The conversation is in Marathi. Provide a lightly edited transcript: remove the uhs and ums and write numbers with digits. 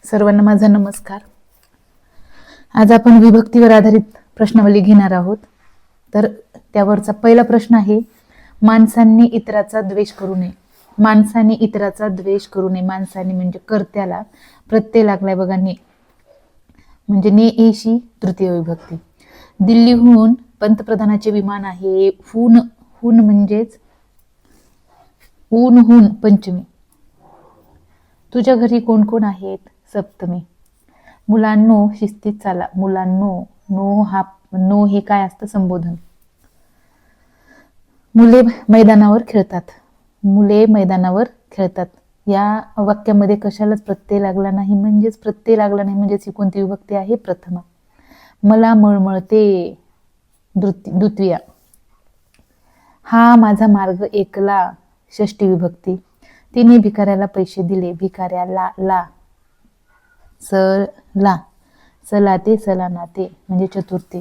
सर्वांना माझा नमस्कार. आज आपण विभक्तीवर आधारित प्रश्नावली घेणार आहोत. तर त्यावरचा पहिला प्रश्न आहे, माणसांनी इतराचा द्वेष करू नये. माणसाने इतराचा द्वेष करू नये. माणसाने म्हणजे कर्त्याला प्रत्यय लागलाय बघा, ने म्हणजे ने एशी तृतीय विभक्ती. दिल्लीहून पंतप्रधानाचे विमान आहे. हून हून म्हणजेच ऊनहून पंचमी. तुझ्या घरी कोण कोण आहेत? सप्तमी. मुलांनो शिस्तीत चाला. मुलांनो, नो हे काय असतं? संबोधन. मुले मैदानावर खेळतात. मुले मैदानावर खेळतात. या वाक्यामध्ये कशालाच प्रत्यय लागला नाही, म्हणजेच ही कोणती विभक्ती आहे? प्रथमा. मला मळमळते, द्वितीया. हा माझा मार्ग एकला, षष्टी विभक्ती. तिने भिकाऱ्याला पैसे दिले. भिकाऱ्याला ला, सला, सलाते, सलानाते म्हणजे चतुर्थी.